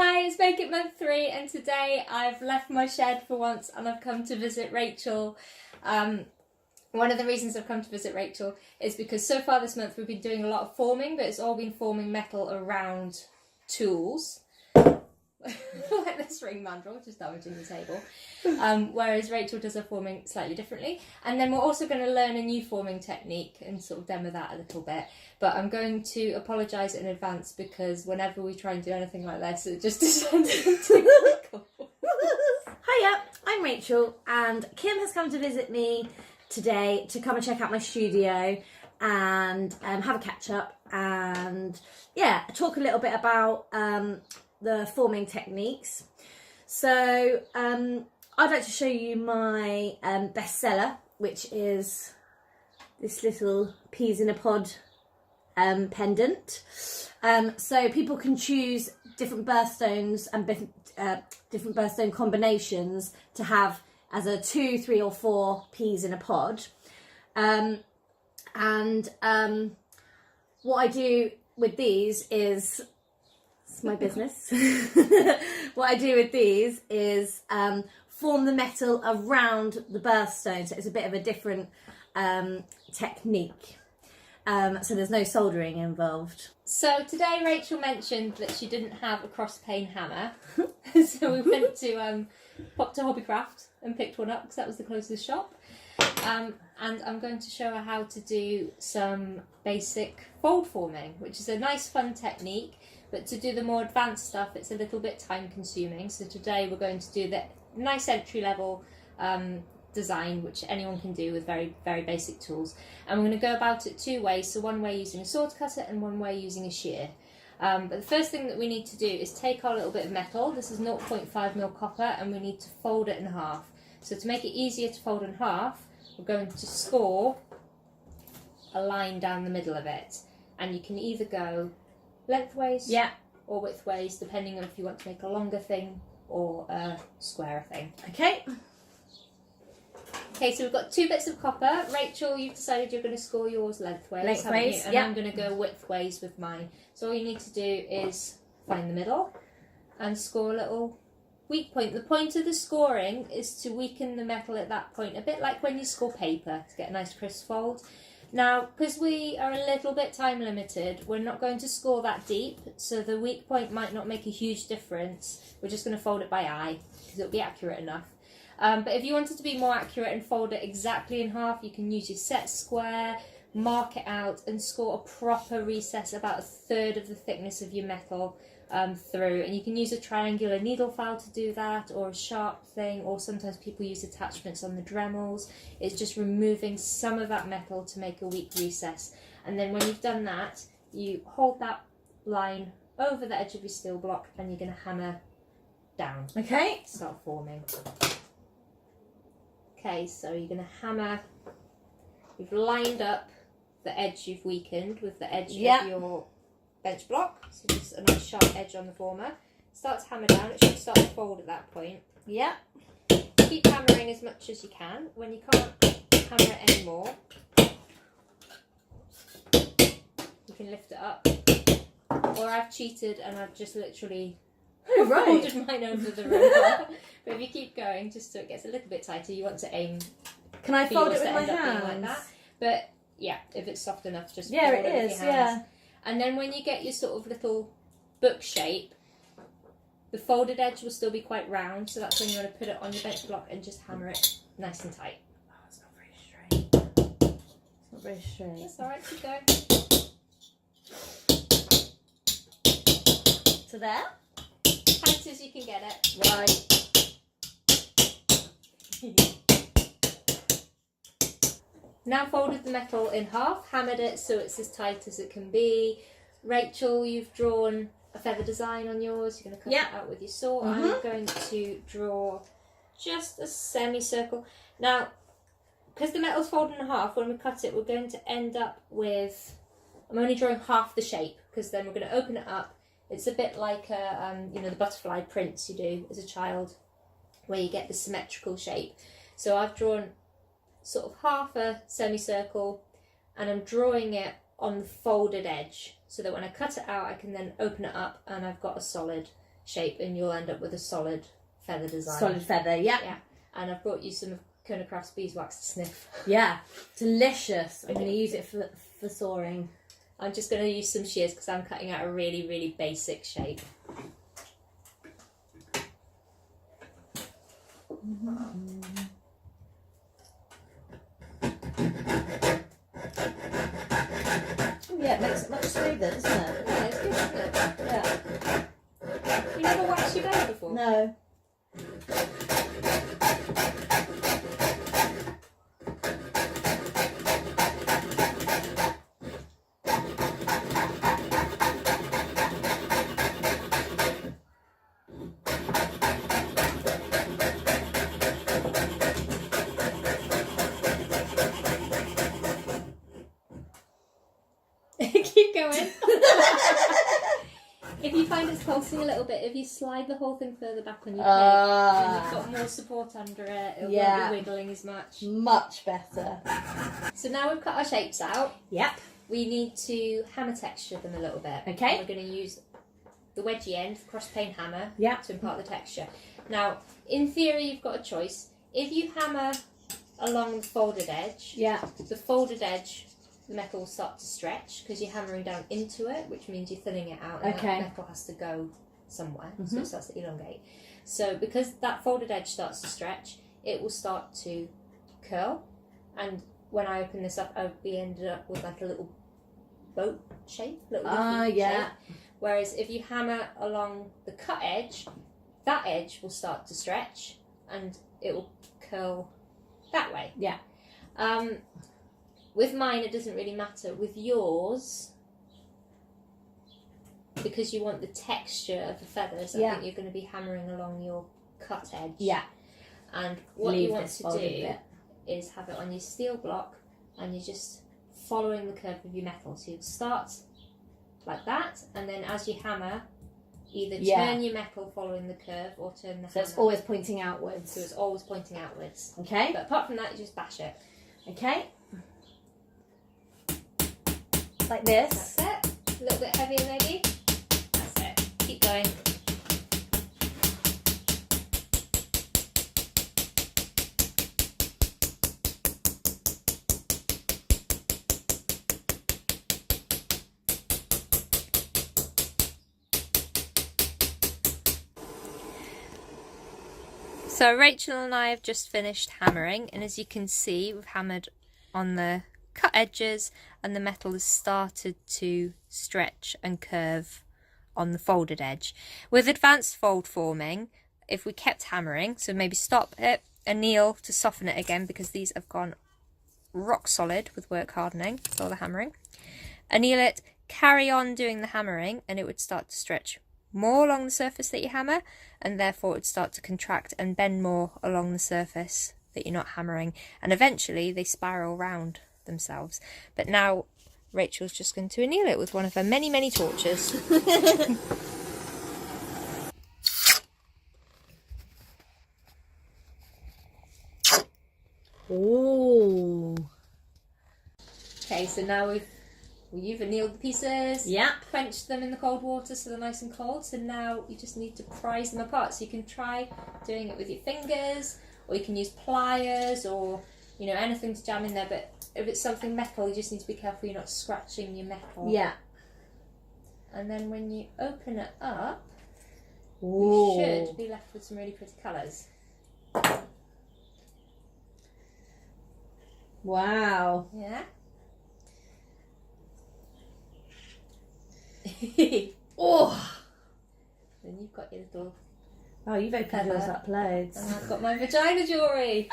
Hi, it's Make It Month 3 and today I've left my shed for once and I've come to visit Rachel. One of the reasons I've come to visit Rachel is because so far this month we've been doing a lot of forming, but it's all been forming metal around tools. Like this ring mandrel, which is damaging the table. Whereas Rachel does her forming slightly differently. And then we're also going to learn a new forming technique and sort of demo that a little bit. But I'm going to apologise in advance because whenever we try and do anything like this, it just descends into technical. Hiya, I'm Rachel and Kim has come to visit me today to come and check out my studio and have a catch up and talk a little bit about the forming techniques. So I'd like to show you my bestseller, which is this little peas in a pod pendant. So people can choose different birthstones and different birthstone combinations to have as a 2, 3 or 4 peas in a pod. What I do with these is, it's my business. What I do with these is form the metal around the birthstone, so it's a bit of a different technique. So there's no soldering involved. So today Rachel mentioned that she didn't have a cross pane hammer, so we went to pop to Hobbycraft and picked one up because that was the closest shop. And I'm going to show her how to do some basic fold forming, which is a nice fun technique, but to do the more advanced stuff it's a little bit time consuming. So today we're going to do the nice entry level design which anyone can do with very, very basic tools. And we're going to go about it 2 ways, so one way using a sword cutter and one way using a shear. But the first thing that we need to do is take our little bit of metal, this is 0.5mm copper, and we need to fold it in half. So to make it easier to fold in half, we're going to score a line down the middle of it. And you can either go lengthways or widthways, depending on if you want to make a longer thing or a squarer thing. Okay, so we've got 2 bits of copper. Rachel, you've decided you're going to score yours lengthways, haven't you? And I'm going to go widthways with mine. So all you need to do is find the middle and score a little weak point. The point of the scoring is to weaken the metal at that point, a bit like when you score paper to get a nice crisp fold. Now, because we are a little bit time limited, we're not going to score that deep, so the weak point might not make a huge difference. We're just going to fold it by eye because it'll be accurate enough. But if you wanted to be more accurate and fold it exactly in half, you can use your set square, mark it out and score a proper recess about 1/3 of the thickness of your metal through. And you can use a triangular needle file to do that, or a sharp thing, or sometimes people use attachments on the Dremels. It's just removing some of that metal to make a weak recess. And then when you've done that, you hold that line over the edge of your steel block and you're going to hammer down. Okay. Start forming. Okay, so you're going to hammer, you've lined up the edge you've weakened with the edge of your bench block, so just a nice sharp edge on the former. Start to hammer down, it should start to fold at that point. Keep hammering as much as you can. When you can't hammer it anymore, you can lift it up. Or I've cheated and I've just literally folded mine over the ruler. But if you keep going, just so it gets a little bit tighter, you want to aim. Can I fold it with my hands? Like that. But yeah, if it's soft enough, just it fold it with is, your hands. And then when you get your sort of little book shape, the folded edge will still be quite round, so that's when you want to put it on your bench block and just hammer it nice and tight. Oh, it's not very straight. It's not very straight. That's alright, keep going. So there? Tight as you can get it. Right. Now folded the metal in half, hammered it so it's as tight as it can be. Rachel, you've drawn a feather design on yours. You're going to cut it out with your saw. I'm going to draw just a semicircle. Now, because the metal's folded in half, when we cut it, we're going to end up with, I'm only drawing half the shape because then we're going to open it up. It's a bit like the butterfly prints you do as a child, where you get the symmetrical shape. So I've drawn sort of half a semicircle and I'm drawing it on the folded edge so that when I cut it out I can then open it up and I've got a solid shape and you'll end up with a solid feather design. Solid feather, yeah. Yeah. And I've brought you some of Kernowcraft's beeswax to sniff. Yeah, delicious. I'm going to use it for soaring. I'm just going to use some shears because I'm cutting out a really, really basic shape. Yeah, it makes it much smoother, doesn't it? Yeah, it's good, isn't it? Yeah. You never waxed your belly before? No. Keep going. If you find it's pulsing a little bit, if you slide the whole thing further back on your pig, then you've got more support under it. It won't be wiggling as much. Much better. So now we've cut our shapes out. Yep. We need to hammer texture them a little bit. Okay. We're going to use the wedgie end, the cross pane hammer, Yep. to impart the texture. Now, in theory, you've got a choice. If you hammer along the folded edge, the folded edge, the metal will start to stretch because you're hammering down into it, which means you're thinning it out, and that metal has to go somewhere, so it starts to elongate. So because that folded edge starts to stretch, it will start to curl, and when I open this up, I'll be ended up with like a little boat shape, shape. Whereas if you hammer along the cut edge, that edge will start to stretch, and it will curl that way. Yeah. With mine, it doesn't really matter. With yours, because you want the texture of the feathers, I think you're going to be hammering along your cut edge. Yeah. And what you want to do is have it on your steel block, and you're just following the curve of your metal. So you'd start like that, and then as you hammer, either turn your metal following the curve or turn the hammer. So it's always pointing outwards. So it's always pointing outwards. Okay. But apart from that, you just bash it. Okay. Like this. That's it. A little bit heavier maybe. That's it. Keep going. So Rachel and I have just finished hammering, and as you can see, we've hammered on the cut edges and the metal has started to stretch and curve on the folded edge. With advanced fold forming, if we kept hammering, so maybe stop it, anneal to soften it again because these have gone rock solid with work hardening, all the hammering. Anneal it, carry on doing the hammering, and it would start to stretch more along the surface that you hammer, and therefore it would start to contract and bend more along the surface that you're not hammering, and eventually they spiral round themselves. But now Rachel's just going to anneal it with one of her many, many torches. Ooh. Okay, so now you've annealed the pieces, Yep. quenched them in the cold water so they're nice and cold, so now you just need to prise them apart. So you can try doing it with your fingers, or you can use pliers, or anything to jam in there, but if it's something metal, you just need to be careful you're not scratching your metal. Yeah. And then when you open it up, Ooh. you should be left with some really pretty colours. Wow. Yeah? Oh. Then you've got your little... Oh, you've opened yours up loads. And I've got my vagina jewellery.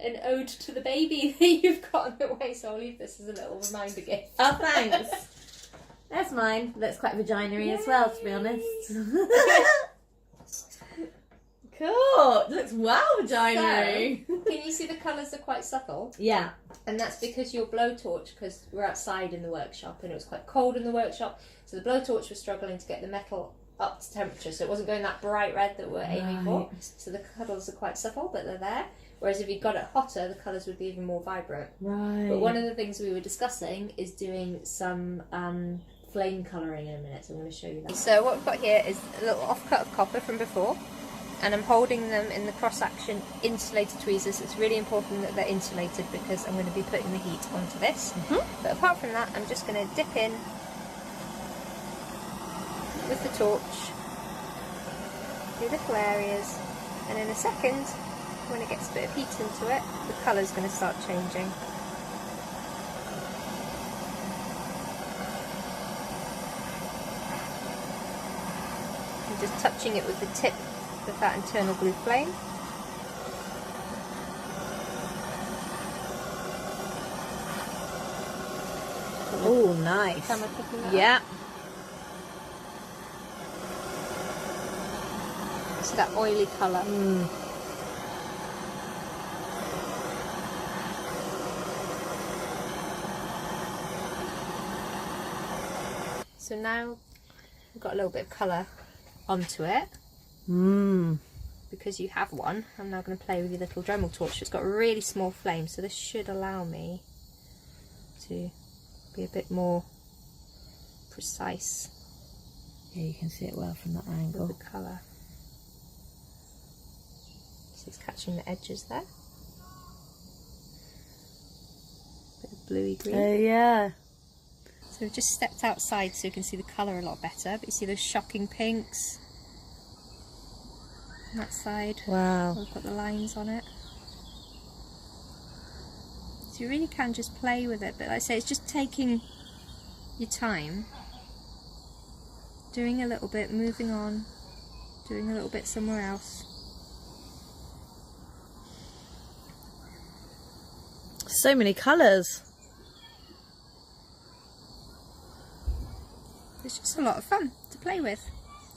An ode to the baby that you've got on the way, so I'll leave this as a little reminder gift. Oh, thanks. That's mine. Looks quite vagina-y as well, to be honest. Cool. It looks wow vagina-y. So, can you see the colours are quite subtle? Yeah. And that's because your blowtorch, because we're outside in the workshop and it was quite cold in the workshop, so the blowtorch was struggling to get the metal up to temperature, so it wasn't going that bright red that we're aiming for. So the colours are quite subtle, but they're there. Whereas if you got it hotter, the colours would be even more vibrant. Right. But one of the things we were discussing is doing some flame colouring in a minute, so I'm going to show you that. So what we've got here is a little offcut of copper from before, and I'm holding them in the cross-action insulated tweezers. It's really important that they're insulated because I'm going to be putting the heat onto this. But apart from that, I'm just going to dip in with the torch, do little areas, and in a second, when it gets a bit of heat into it, the colour's going to start changing. I'm just touching it with the tip of that internal glue flame. Oh, nice. Camera picking that Yeah. up. It's that oily colour. So now we've got a little bit of colour onto it. Because you have one, I'm now going to play with your little Dremel torch. It's got a really small flame, so this should allow me to be a bit more precise. Yeah, you can see it well from that angle. With the colour. So it's catching the edges there. Bit of bluey green. Oh yeah. So we've just stepped outside so you can see the colour a lot better. But you see those shocking pinks on that side. Wow. We've got the lines on it. So you really can just play with it. But like I say, it's just taking your time. Doing a little bit, moving on. Doing a little bit somewhere else. So many colours. It's just a lot of fun to play with,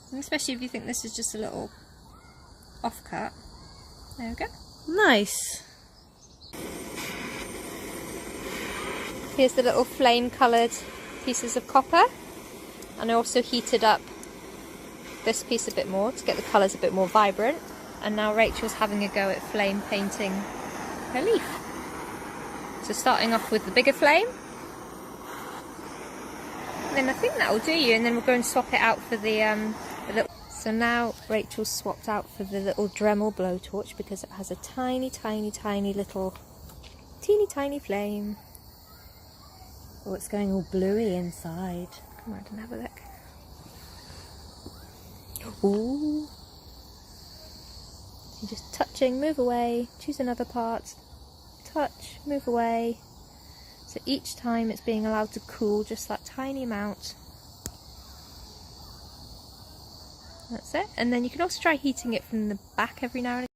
and especially if you think this is just a little offcut. There we go. Nice. Here's the little flame coloured pieces of copper, and I also heated up this piece a bit more to get the colours a bit more vibrant, and now Rachel's having a go at flame painting her leaf. So starting off with the bigger flame. Then I think that will do you, and then we'll go and swap it out for the little... So now Rachel's swapped out for the little Dremel blowtorch because it has a tiny, tiny, tiny little, teeny tiny flame. Oh, it's going all bluey inside. Come on and have a look. Ooh. You're just touching, move away, choose another part, touch, move away. So each time it's being allowed to cool just that tiny amount. That's it. And then you can also try heating it from the back every now and again.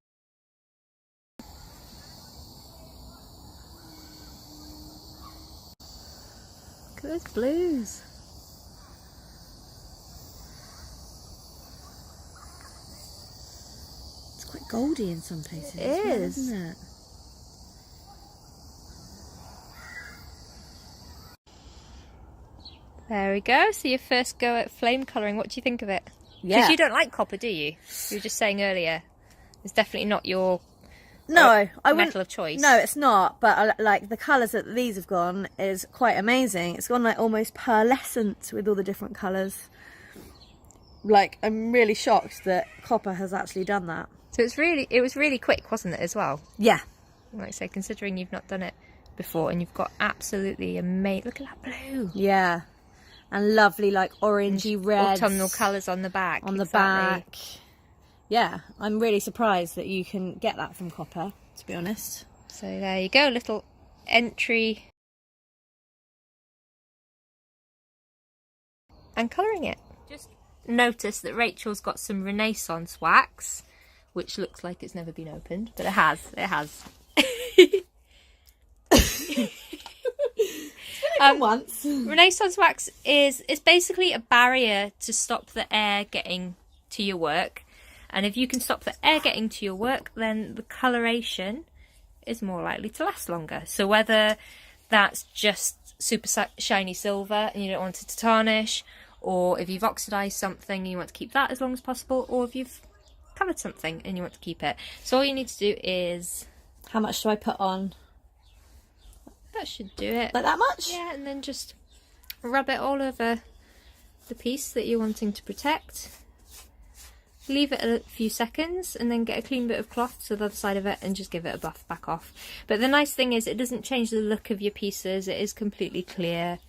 Look at those blues. It's quite goldy in some places. It as well, is. isn't it? There we go. So your first go at flame colouring. What do you think of it? Yeah. Because you don't like copper, do you? You were just saying earlier. It's definitely not your No, I wouldn't. metal of choice. No, it's not. But like the colours that these have gone is quite amazing. It's gone like almost pearlescent with all the different colours. Like I'm really shocked that copper has actually done that. So it was really quick, wasn't it, as well? Yeah. Like I say, considering you've not done it before, and you've got absolutely amazing. Look at that blue. Yeah. And lovely, like orangey red Autumnal colours on the back. on the back. Yeah, I'm really surprised that you can get that from copper, to be honest. So there you go, little entry. And colouring it. Just notice that Rachel's got some Renaissance wax, which looks like it's never been opened, but it has. It has. Once. Renaissance wax is basically a barrier to stop the air getting to your work, and if you can stop the air getting to your work, then the coloration is more likely to last longer. So whether that's just super shiny silver and you don't want it to tarnish, or if you've oxidized something and you want to keep that as long as possible, or if you've coloured something and you want to keep it. So all you need to do is... How much do I put on? That should do it. Like that much? Yeah, and then just rub it all over the piece that you're wanting to protect. Leave it a few seconds and then get a clean bit of cloth to the other side of it and just give it a buff back off. But the nice thing is it doesn't change the look of your pieces, it is completely clear.